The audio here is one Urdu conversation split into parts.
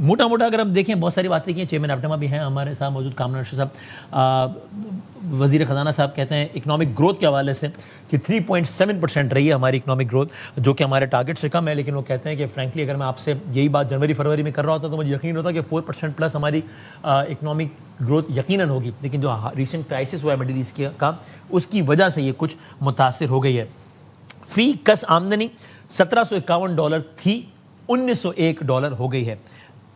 موٹا موٹا اگر ہم دیکھیں بہت ساری باتیں کی ہیں, چیئرمین ایپٹما بھی ہیں ہمارے ساتھ موجود, کامران ارشد صاحب, وزیر خزانہ صاحب کہتے ہیں اکنامک گروتھ کے حوالے سے کہ 3.7% رہی ہے ہماری اکنامک گروتھ, جو کہ ہمارے ٹارگیٹ سے کم ہے, لیکن وہ کہتے ہیں کہ فرینکلی اگر میں آپ سے یہی بات جنوری فروری میں کر رہا ہوتا تو مجھے یقین ہوتا کہ 4% پلس ہماری اکنامک گروتھ یقیناً ہوگی, لیکن جو ریسنٹ کرائسس ہوا ہے مڈل ایسٹ کا, اس کی وجہ سے یہ کچھ متاثر ہو گئی ہے. فی کس آمدنی $1751 تھی, $1901 ہو گئی ہے.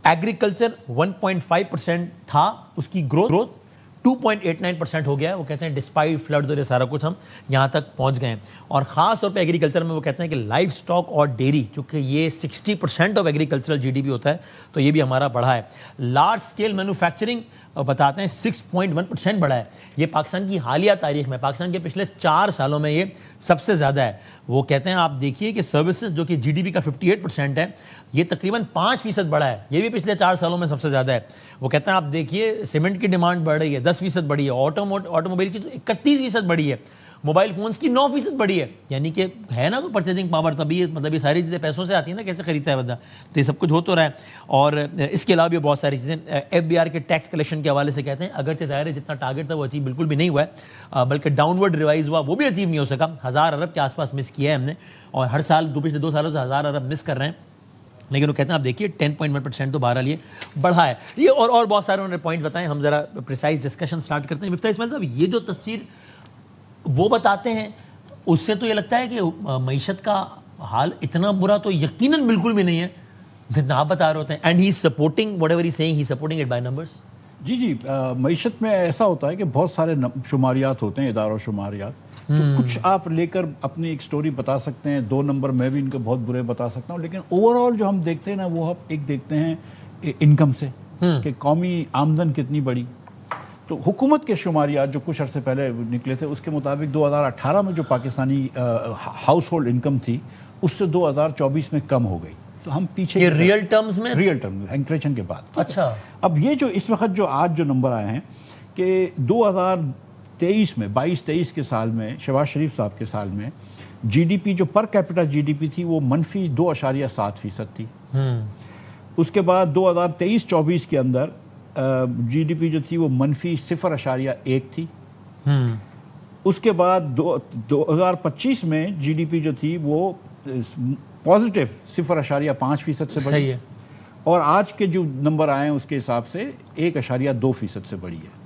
ایگریکلچر 1.5% تھا, اس کی گروتھ 2.89% ہو گیا ہے. وہ کہتے ہیں ڈسپائٹ فلڈ اور یہ سارا کچھ ہم یہاں تک پہنچ گئے ہیں. اور خاص طور پہ ایگریکلچر میں وہ کہتے ہیں کہ لائف سٹاک اور ڈیری, چونکہ یہ 60% of agricultural G D P ہوتا ہے, تو یہ بھی ہمارا بڑھا ہے. لارج اسکیل مینوفیکچرنگ بتاتے ہیں 6.1% بڑھا ہے. یہ پاکستان کی حالیہ تاریخ میں, پاکستان کے پچھلے 4 سالوں میں یہ سب سے زیادہ ہے. وہ کہتے ہیں آپ دیکھیے کہ سروسز جو کہ جی ڈی پی کا 58% ہے, یہ تقریباً 5% بڑھا ہے, یہ بھی پچھلے 4 سالوں میں سب سے زیادہ ہے. وہ کہتے ہیں آپ دیکھیے سیمنٹ کی ڈیمانڈ بڑھ رہی ہے, 10% بڑھی ہے, آٹو موبائل کی 31% بڑھی ہے, موبائل فونز کی 9% بڑھی ہے. یعنی کہ ہے نا تو پرچیزنگ پاور, تبھی مطلب یہ ساری چیزیں پیسوں سے آتی ہیں نا, کیسے خریدتا ہے بندہ, تو یہ سب کچھ ہو تو رہا ہے. اور اس کے علاوہ بھی بہت ساری چیزیں. ایف بی آر کے ٹیکس کلیکشن کے حوالے سے کہتے ہیں اگرچہ ظاہر ہے جتنا ٹارگیٹ تھا وہ اچیو بالکل بھی نہیں ہوا ہے, بلکہ ڈاؤن ورڈ ریوائز ہوا, وہ بھی اچیو نہیں ہو سکا. 1000 ارب کے آس پاس مس کیا ہے ہم نے, اور ہر سال پچھلے 2 سالوں سے 1000 ارب مس کر رہے ہیں. لیکن وہ کہتے ہیں آپ دیکھیے 10.1% تو بہرحال یہ بڑھا ہے. یہ اور بہت سارے انہوں نے پوائنٹ بتائیں, ہم ذرا پریسائز ڈسکشن سٹارٹ کرتے ہیں. مفتاح اسماعیل صاحب, یہ جو تصویر وہ بتاتے ہیں, اس سے تو یہ لگتا ہے کہ معیشت کا حال اتنا برا تو یقیناً بالکل بھی نہیں ہے جتنا آپ بتا رہے ہوتے ہیں. And he is supporting whatever he seeing, he supporting it by numbers. جی معیشت میں ایسا ہوتا ہے کہ بہت سارے شماریات ہوتے ہیں, اداروں شماریات, تو کچھ آپ لے کر اپنی ایک سٹوری بتا سکتے ہیں, 2 نمبر میں بھی ان کے بہت برے بتا سکتا ہوں, لیکن اوور آل جو ہم دیکھتے ہیں نا, وہ ہم ایک دیکھتے ہیں انکم سے کہ قومی آمدن کتنی بڑی. تو حکومت کے شماریات جو کچھ عرصے پہلے نکلے تھے, اس کے مطابق 2018 میں جو پاکستانی ہاؤس ہولڈ انکم تھی, اس سے 2024 میں کم ہو گئی. تو ہم پیچھے یہ ریئل ٹرمز میں, ریئل ٹرم انفلیشن کے بعد. اچھا, اب یہ جو اس وقت جو آج جو نمبر آئے ہیں کہ 2023 میں 22-23 کے سال میں, شہباز شریف صاحب کے سال میں, جی ڈی پی جو پر کیپٹا جی ڈی پی تھی وہ -2.7% تھی. اس کے بعد 2023-24 کے اندر جی ڈی پی جو تھی وہ -0.1 تھی. اس کے بعد 2025 میں جی ڈی پی جو تھی وہ پازیٹیو 0.5% سے بڑھی ہے, اور آج کے جو نمبر آئے ہیں اس کے حساب سے 1.2% سے بڑھی ہے.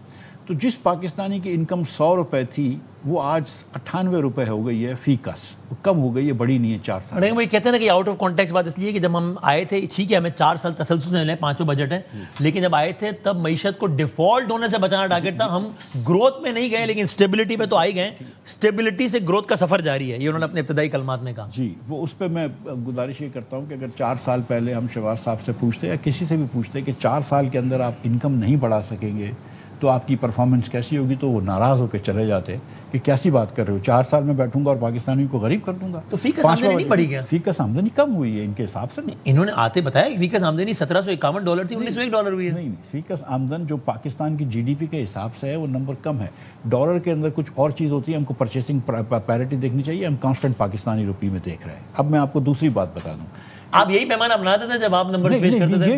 تو جس پاکستانی کی انکم 100 روپے تھی, وہ آج 98 روپے ہو گئی ہے فی کس, کم ہو گئی ہے, بڑی نہیں ہے 4 سال. لیکن وہ کہتے ہیں نا کہ آؤٹ آف کانٹیکسٹ بات اس لیے کہ جب ہم آئے تھے, ٹھیک ہے ہمیں 4 سال تسلسل سے لیں, 5 بجٹ ہے, لیکن جب آئے تھے تب معیشت کو ڈیفالٹ ہونے سے بچانا ٹارگیٹ تھا. ہم گروتھ میں نہیں گئے لیکن اسٹیبلٹی پہ تو آئی گئے. اسٹیبلٹی سے گروتھ کا سفر جاری ہے, یہ انہوں نے اپنے ابتدائی کلمات میں کہا. جی, وہ اس پہ میں گزارش یہ کرتا ہوں کہ اگر 4 سال پہلے ہم شہباز صاحب سے پوچھتے یا کسی سے بھی پوچھتے کہ 4 سال کے اندر آپ انکم نہیں بڑھا سکیں گے تو آپ کی پرفارمنس کیسی ہوگی, تو وہ ناراض ہو کے چلے جاتے کہ کیسی بات کر رہے ہو, 4 سال میں بیٹھوں گا اور پاکستانی کو غریب کر دوں گا. تو فی کس آمدنی نہیں بڑھی گیا, فی کس آمدنی کم ہوئی ہے ان کے حساب سے. انہوں نے آتے بتایا کہ فی کس آمدنی $1751 تھی, $1901 ہوئی ہے. نہیں, فی کس آمدن جو پاکستان کی جی ڈی پی کے حساب سے ہے وہ نمبر کم ہے. ڈالر کے اندر کچھ اور چیز ہوتی ہے, ہم کو پرچیسنگ پیرٹی دیکھنی چاہیے, ہم کانسٹنٹ پاکستانی روپی میں دیکھ رہے ہیں. اب میں آپ کو دوسری بات بتا دوں, آپ یہی پیمانہ اپناتے تھے جب آپ نمبر پیش کرتے تھے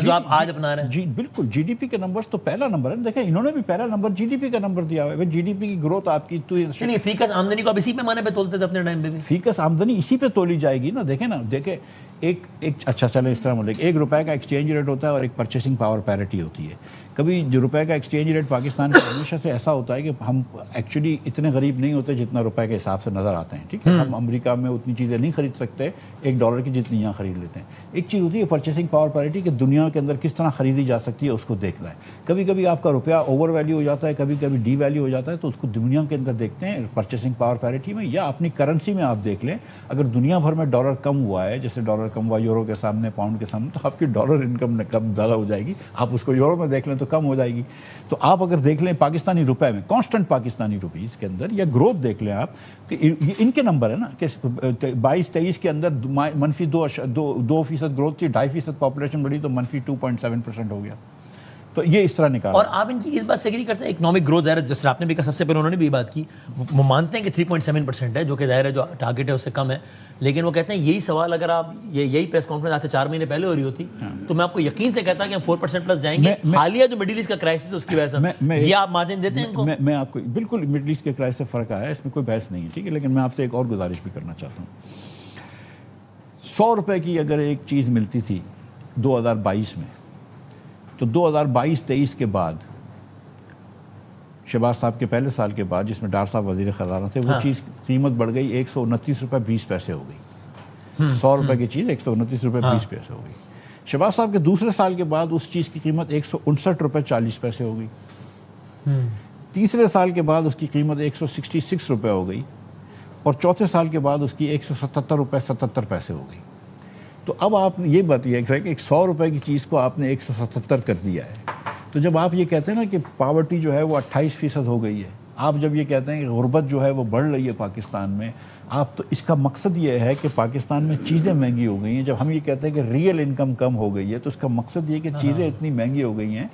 جو آپ آج اپنا رہے ہیں. جی بالکل, جی ڈی پی کے نمبرز تو پہلا نمبر ہے. دیکھیں انہوں نے بھی پہلا نمبر جی ڈی پی کا نمبر دیا ہوا ہے. جی ڈی پی کی گروتھ آپ کی تو فی کس آمدنی کو آپ اسی پیمانے پہ تولتے تھے اپنے ٹائم پہ بھی. فی کس آمدنی اسی پہ تولی جائے گی نا. دیکھیں نا, دیکھیں ایک اچھا چلے اس طرح بولے, 1 روپے کا ایکسچینج ریٹ ہوتا ہے اور ایک پرچیسنگ پاور پیرٹی ہوتی ہے. کبھی جو روپے کا ایکسچینج ریٹ پاکستان کا ہمیشہ سے ایسا ہوتا ہے کہ ہم ایکچولی اتنے غریب نہیں ہوتے جتنا روپے کے حساب سے نظر آتے ہیں. ٹھیک ہے, ہم امریکہ میں اتنی چیزیں نہیں خرید سکتے $1 کی جتنی یہاں خرید لیتے ہیں. ایک چیز ہوتی ہے پرچیسنگ پاور پیرٹی کہ دنیا کے اندر کس طرح خریدی جا سکتی ہے, اس کو دیکھنا ہے. کبھی کبھی آپ کا روپیہ اوور ویلیو ہو جاتا ہے, کبھی کبھی ڈی ویلیو ہو جاتا ہے, تو اس کو دنیا کے اندر دیکھتے ہیں پرچیسنگ پاور پیرٹی میں, یا اپنی کرنسی میں آپ دیکھ لیں. اگر دنیا بھر میں ڈالر کم ہوا ہے, جیسے ڈالر کم ہوا یورو کے سامنے, پاؤنڈ کے سامنے, تو آپ کی ڈالر انکم کم زیادہ ہو جائے گی. آپ اس کو یورو میں دیکھ لیں تو کم ہو جائے گی. تو آپ اگر دیکھ لیں پاکستانی روپے میں, کانسٹنٹ پاکستانی روپیز کے اندر, یا گروتھ دیکھ لیں آپ کہ ان کے نمبر ہے نا کہ 22-23 کے اندر -2% گروتھ تھی, 2.5% پاپولیشن بڑھی تو -2.7% ہو گیا. تو یہ اس طرح نکالا. اور آپ ان کی اس بات سے ایگری کرتے ہیں اکنامک گروتھ ظاہر ہے جس طرح آپ نے بھی کہا، سب سے پہلے انہوں نے بھی بات کی، وہ مانتے ہیں کہ 3.7% ہے جو کہ ظاہر ہے جو ٹارگیٹ ہے اس سے کم ہے، لیکن وہ کہتے ہیں یہی سوال اگر آپ یہی پریس کانفرنس آج سے 4 مہینے پہلے ہو رہی ہوتی تو میں آپ کو یقین سے کہتا کہ ہم 4% پلس جائیں گے. حالیہ جو مڈل ایسٹ کا کرائسس ہے اس کی وجہ سے یہ آپ مارجن دیتے ہیں ان کو؟ میں آپ کو بالکل مڈل ایسٹ کے کرائسس سے فرق آیا ہے، اس میں کوئی بحث نہیں ہے، ٹھیک ہے، لیکن میں آپ سے ایک اور گزارش بھی کرنا چاہتا ہوں. 100 روپے کی اگر ایک چیز ملتی تھی 2022 میں، تو 2022-23 کے بعد شہباز صاحب کے پہلے سال کے بعد جس میں ڈار صاحب وزیر خزانہ تھے، وہ چیز قیمت بڑھ گئی 129 روپے 20 پیسے ہو گئی. 100 روپے کی چیز 129 روپے 20 پیسے ہو گئی. شہباز صاحب کے دوسرے سال کے بعد اس چیز کی قیمت 159 روپے 40 پیسے ہو گئی. تیسرے سال کے بعد اس کی قیمت 166 روپے ہو گئی، اور چوتھے سال کے بعد اس کی 177 روپے 77 پیسے ہو گئی. تو اب آپ یہ بات یہ ہے کہ 100 روپے کی چیز کو آپ نے 177 کر دیا ہے. تو جب آپ یہ کہتے ہیں نا کہ پاورٹی جو ہے وہ 28% ہو گئی ہے، آپ جب یہ کہتے ہیں کہ غربت جو ہے وہ بڑھ رہی ہے پاکستان میں، آپ تو اس کا مقصد یہ ہے کہ پاکستان میں چیزیں مہنگی ہو گئی ہیں. جب ہم یہ کہتے ہیں کہ ریئل انکم کم ہو گئی ہے تو اس کا مقصد یہ کہ چیزیں اتنی مہنگی ہو گئی ہیں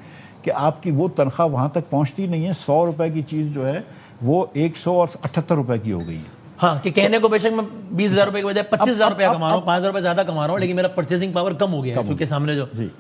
کہ آپ کی وہ تنخواہ وہاں تک پہنچتی نہیں ہے. 100 روپے کی چیز جو ہے وہ 178 روپے کی ہو گئی ہے. ہاں کہ کہنے کو بے شک میں 20,000 روپے کے بجائے 25,000 روپیہ کما رہا ہوں، 5,000 روپے زیادہ کما رہا ہوں، لیکن میرا پرچیزنگ پاور کم ہو گیا ہے کیونکہ سامنے جو